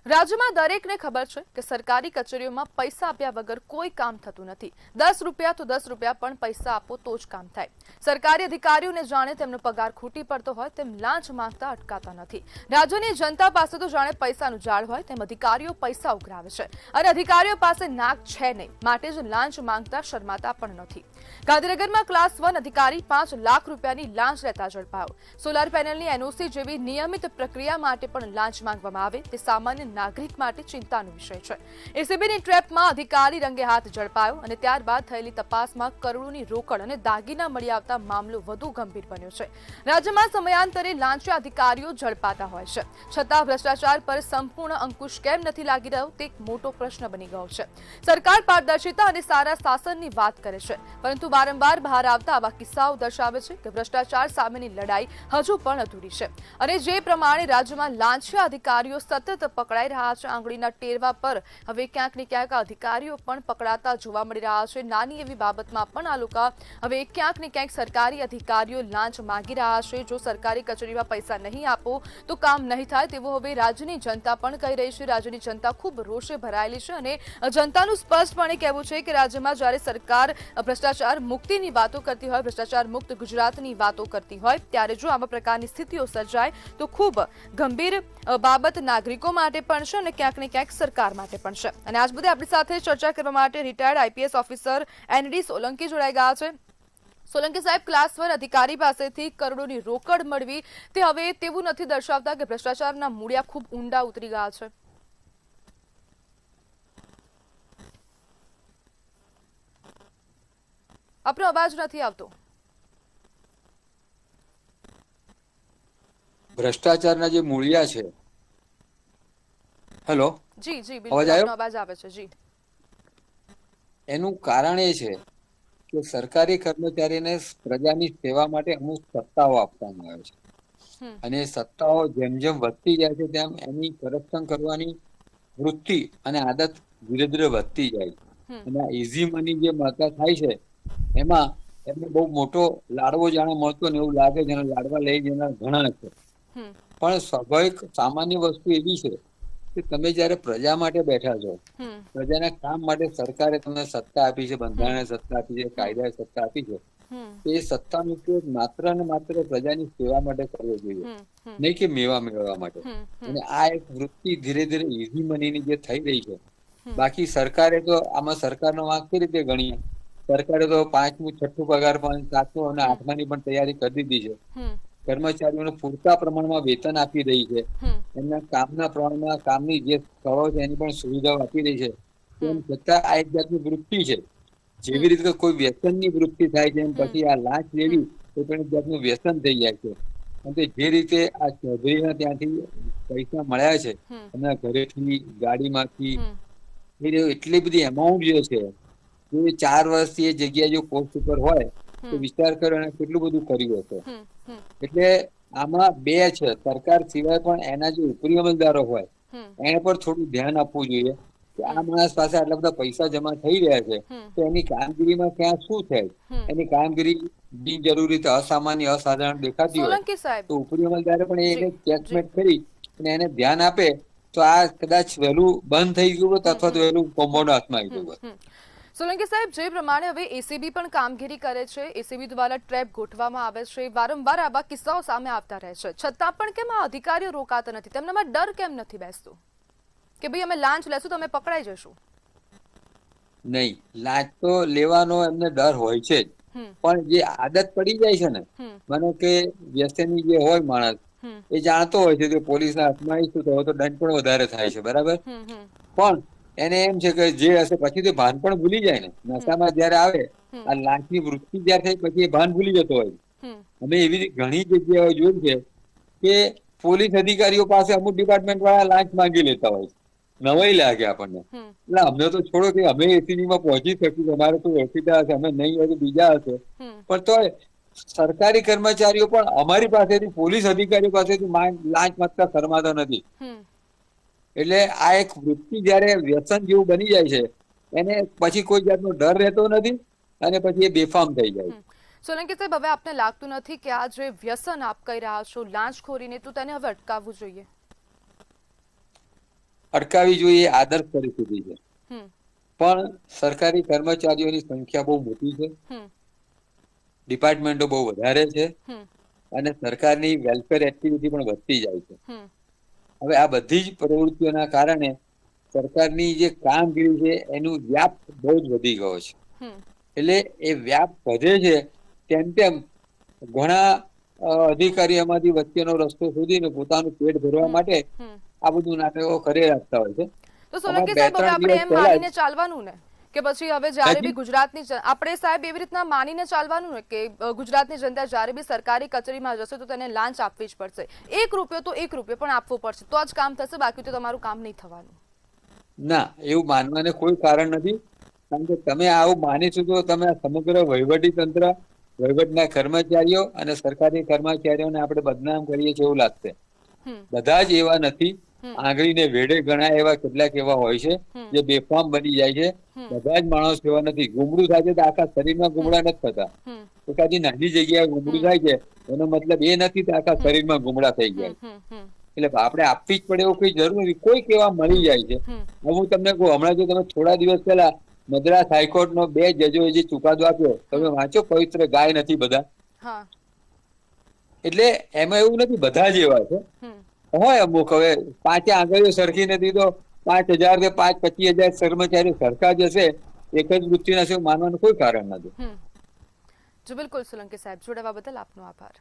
રાજ્યમાં દરેકને ખબર છે કે સરકારી કચેરીઓમાં પૈસા આપ્યા વગર કોઈ કામ થતું નથી। 10 રૂપિયા તો 10 રૂપિયા પણ પૈસા આપો તો જ કામ થાય। સરકારી અધિકારીઓને જાણે તેમનો પગાર ખૂટી પડતો હોય તેમ લાંચ માંગતા અટકાતા નથી। રાજ્યની જનતા પાસે તો જાણે પૈસાનું ઝાડ હોય તેમ અધિકારીઓ પૈસા ઉઘરાવે છે અને અધિકારીઓ પાસે નાક છે નહીં, માટે જ લાંચ માંગતા શરમાતા પણ નથી। ગાંધીનગરમાં ક્લાસ 1 અધિકારી 5 લાખ રૂપિયાની લાંચ લેતા ઝડપાયો। સોલાર પેનલની એનઓસી જેવી નિયમિત પ્રક્રિયા માટે પણ લાંચ માંગવામાં આવે તે સામાન્ય નાગરિક માટે ચિંતાનો વિષય છે। એસીબીની ટ્રેપમાં અધિકારી રંગે હાથ ઝડપાયો અને ત્યારબાદ થયેલી તપાસમાં કરોડોની રોકડ અને દાગીના મળી આવતા મામલો વધુ ગંભીર બન્યો છે। રાજ્યમાં સમયાંતરે લાંચિયા અધિકારીઓ ઝડપાતા હોય છે, છતાં ભ્રષ્ટાચાર પર સંપૂર્ણ અંકુશ કેમ નથી લાગી રહ્યો તે એક મોટો પ્રશ્ન બની ગયો છે। સરકાર પારદર્શિતા અને સારા શાસનની વાત કરે છે, પરંતુ વારંવાર બહાર આવતા આવા કિસ્સાઓ દર્શાવે છે કે ભ્રષ્ટાચાર સામેની લડાઈ હજુ પણ અધૂરી છે અને જે પ્રમાણે રાજ્યમાં લાંચિયા અધિકારીઓ સતત પકડાઈ રહ્યા છે, આંગળીના ટેરવા પર હવે ક્યાંક ને ક્યાંક અધિકારીઓ પણ પકડાતા જોવા મળી રહ્યા છે। નાની એવી બાબતમાં પણ આ લોકો હવે ક્યાંક ને ક્યાંક સરકારી અધિકારીઓ લાંચ માંગી રહ્યા છે। જો સરકારી કચેરીમાં પૈસા નહીં આપો તો કામ નહીં થાય તેવું હવે રાજ્યની જનતા પણ કહી રહી છે। રાજ્યની જનતા ખૂબ રોષે ભરાયેલી છે અને જનતાનું સ્પષ્ટપણે કહેવું છે કે રાજ્યમાં જ્યારે સરકાર ભ્રષ્ટાચાર મુક્તિની વાતો કરતી હોય, ભ્રષ્ટાચાર મુક્ત ગુજરાતની વાતો કરતી હોય, ત્યારે જો આવા પ્રકારની સ્થિતિઓ સર્જાય તો ખૂબ ગંભીર બાબત નાગરિકો માટે પણ છે અને ક્યાંક ને ક્યાંક સરકાર માટે પણ છે। અને આજ બધે આપણી સાથે ચર્ચા કરવા માટે retired IPS officer ND Solanki જોડાઈ ગયા છે। સોલંકી સાહેબ, ક્લાસ 1 અધિકારી પાસેથી કરોડોની રોકડ મળવી તે હવે તેવું નથી દર્શાવતા કે ભ્રષ્ટાચારના મૂળિયા ખૂબ ઊંડા ઉતરી ગયા છે? આપનો અવાજ નથી આવતો। ભ્રષ્ટાચારના જે મૂળિયા છે, હેલો, જી જી અવાજ બિલકુલ, આવ્યો? આપનો અવાજ આવે છે। જી, એનું કારણ એ છે કે સરકારી કર્મચારીને પ્રજાની સેવા માટે અમુક સત્તાઓ આપવામાં આવે છે અને એ સત્તાઓ જેમ જેમ વધતી જાય છે તેમ એની કરપ્શન કરવાની વૃત્તિ અને આદત ધીરે ધીરે વધતી જાય છે અને આ ઇઝી મની જે મળતા થાય છે એમાં એમને બહુ મોટો લાડવો જાણે મળતો ને એવું લાગે છે અને લાડવા લઈ જનાર ઘણા છે। પણ સ્વાભાવિક સામાન્ય વસ્તુ એવી છે કે તમે જયારે પ્રજા માટે બેઠા છો, પ્રજાના કામ માટે સરકારે તમને સત્તા આપી છે, બંધારણે સત્તા આપી છે, કાયદાએ સત્તા આપી છે, એ સત્તાનો ઉપયોગ માત્ર ને માત્ર પ્રજાની સેવા માટે કરવો જોઈએ, નહીં કે મેવા મેળવવા માટે। અને આ એક વૃત્તિ ધીરે ધીરે ઇઝી મનીની જે થઈ રહી છે, બાકી સરકારે તો આમાં સરકારનો વાંક કઈ રીતે ગણીએ? સરકારે તો 5મું, 6ઠું પગાર પણ 7મું અને 8માની પણ તૈયારી કરી દીધી છે। કર્મચારીઓને પૂરતા પ્રમાણમાં વેતન આપી રહી છે, એમના કામના પ્રમાણમાં કામની જે સ્થળો છે એની પણ સુવિધાઓ આપી રહી છે। તેમ છતાં આ એક જાતની વૃત્તિ છે, જેવી રીતે કોઈ વ્યસનની વૃત્તિ થાય છે એમ પછી આ લાંચ લેવી તો પણ એક જાતનું વ્યસન થઈ જાય છે। અને જે રીતે આ ચૌધરીના ત્યાંથી પૈસા મળ્યા છે, એમના ઘરેથી, ગાડીમાંથી, એટલી બધી અમાઉન્ટ જે છે, જો 4 વર્ષથી એ જગ્યાએ જો પોસ્ટ ઉપર હોય તો વિચાર કરો એને કેટલું બધું કર્યું હશે। એટલે આમાં બે છે, સરકાર સિવાય પણ એના જે ઉપરી અમલદારો હોય એને પણ થોડું ધ્યાન આપવું જોઈએ કે આ માણસ પાસે આટલા બધા પૈસા જમા થઈ રહ્યા છે તો એની કામગીરીમાં ક્યાં શું છે, એની કામગીરી બિનજરૂરી અસામાન્ય અસાધારણ દેખાતી હોય સોલંકી સાહેબ, તો ઉપરી અમલદારે પણ એને જી જી, ચેકમેટ કરી અને એને ધ્યાન આપે તો આ કદાચ વહેલું બંધ થઈ ગયું હોત અથવા તો વહેલું કોમ્પાઉન્ડ હાથમાં આવી ગયું હોત। સોલંકી સાહેબ, જે પ્રમાણે હવે એસીબી પણ કામગીરી કરે છે, એસીબી દ્વારા ટ્રેપ ગોઠવવામાં આવે છે, વારંવાર આવા કિસ્સાઓ સામે આવતા રહે છે, છતાં પણ કેમ આ અધિકારીઓ રોકાતા નથી? તેમનામાં ડર કેમ નથી બેસતો કે ભાઈ અમે લાંચ લેશું તો અમે પકડાઈ જશું? નહીં, લાંચ તો લેવાનો એમને ડર હોય છે જ, પણ જે આદત પડી જાય છે ને, માનો કે વ્યસની જે હોય માણસ, એ જાણતો હોય છે કે પોલીસના હાથમાં આવીશું તો હવે તો દંડ પણ વધારે થાય છે, બરાબર? પણ એને એમ છે કે જે હશે પછી તો ભાન પણ ભૂલી જાય ને, નશામાં જયારે આવે આ લાંચની વૃત્તિ જયારે થાય પછી એ ભાન ભૂલી જતો હોય। અમે એવી ઘણી જગ્યાએ જોયું છે કે પોલીસ અધિકારીઓ પાસે અમુક ડિપાર્ટમેન્ટ વાળા લાંચ માંગી લેતા હોય છે, નવાઈ લાગે આપણને। એટલે અમને તો છોડો કે અમે એસીબીમાં પહોંચી શકીશું, અમારે તો ઓળખીતા હશે, અમે નહીં હોય તો બીજા હશે, પણ તો સરકારી કર્મચારીઓ પણ અમારી પાસેથી, પોલીસ અધિકારીઓ પાસેથી લાંચ માંગતા શરમાતા નથી। એટલે આ એક વૃત્તિ જયારે વ્યસન જેવું બની જાય છે એને પછી કોઈ જાતનો ડર રહેતો નથી અને પછી એ બેફામ થઈ જાય છે। સોલંકી સાહેબ, હવે આપને લાગતું નથી કે આ જે વ્યસન આપ કહી રહ્યા છો લાંચખોરીને, તો તેને હવે અટકાવવું જોઈએ? અટકાવવી જોઈએ એ આદર્શ પરિસ્થિતિ છે. હમ પણ સરકારી કર્મચારીઓની સંખ્યા બહુ મોટી છે, હમ ડિપાર્ટમેન્ટો બહુ વધારે છે હમ અને સરકારની વેલફેર એક્ટિવિટી પણ વધતી જાય છે. હમ હવે આ બધી જ પ્રવૃત્તિઓના કારણે સરકારની જે કામગીરી છે એનું વ્યાપ બહુ જ વધી ગયો છે. હમ એટલે એ વ્યાપ વધે છે તેમ તેમ ઘણા અધિકારી એમાંથી વચ્ચેનો રસ્તો શોધીને પોતાનું પેટ ભરવા હમ માટે હમ આ બધું નાટકો કરી રાખતા હોય છે. તો હમણાં સોલંકી બે સાહેબ, હવે ત્રણ આપણે દિવસ એમ પહેલા માનીને ચાલવાનું ને કે પછી હવે જ્યારે જ બી ગુજરાતની આપણે સાહેબ એવી રીતના માનીને ચાલવાનું ને કે ગુજરાતની જનતા જ્યારે બી સરકારી કચેરીમાં જશે તો તેને લાંચ આપવી જ પડશે, 1 રૂપિયો તો 1 રૂપિયો પણ આપવો પડશે, તો જ કામ થશે, બાકી તો તમારું કામ નહીં થવાનું. ના, એવું માનવાને કોઈ કારણ નથી. કારણ કે તમે આવું માનીશું તો તમે સમગ્ર વહીવટી તંત્ર, વહીવટના કર્મચારીઓ અને સરકારી કર્મચારીઓને આપણે બદનામ કરીએ છીએ એવું લાગશે. હમ બધા જ એવા નથી. હમ આંગળીને વેઢે ગણાય એવા કેટલાક એવા હોય છે હમ જે બેફામ બની જાય છે. હમ બધા જ માણસ એવા નથી. ગુમડું થાય છે તો આખા શરીરમાં હમ ગુમડા નથી થતા. હમ એકાદી નાની જગ્યાએ ગુમડું હમ થાય છે એનો મતલબ એ નથી કે આખા હમ શરીરમાં ગુમડા થઈ હમ જાય. હમ હમ એટલે આપણે આપવી જ પડે એવું કઈ જરૂર નથી. કોઈક એવા મળી જાય છે. હમ હું તમને કહું, હમણાં જો તમે થોડા દિવસ પહેલા મદ્રાસ હાઈકોર્ટનો 2 જજોએ જે ચુકાદો આપ્યો, તમે હમ વાંચો? પવિત્ર ગાય નથી બધા. હા. એટલે એમાં એવું નથી બધા જ એવા છે. હમ હોય અમુક, હવે 5 આંગળીઓ સરખી નથી તો 5,000 કે 25,000 કર્મચારીઓ સરખા જ હશે, એક જ વૃત્તિના છે એવું માનવાનું કોઈ કારણ નથી. જી બિલકુલ સોલંકી સાહેબ, જોડાવા બદલ આપનો આભાર.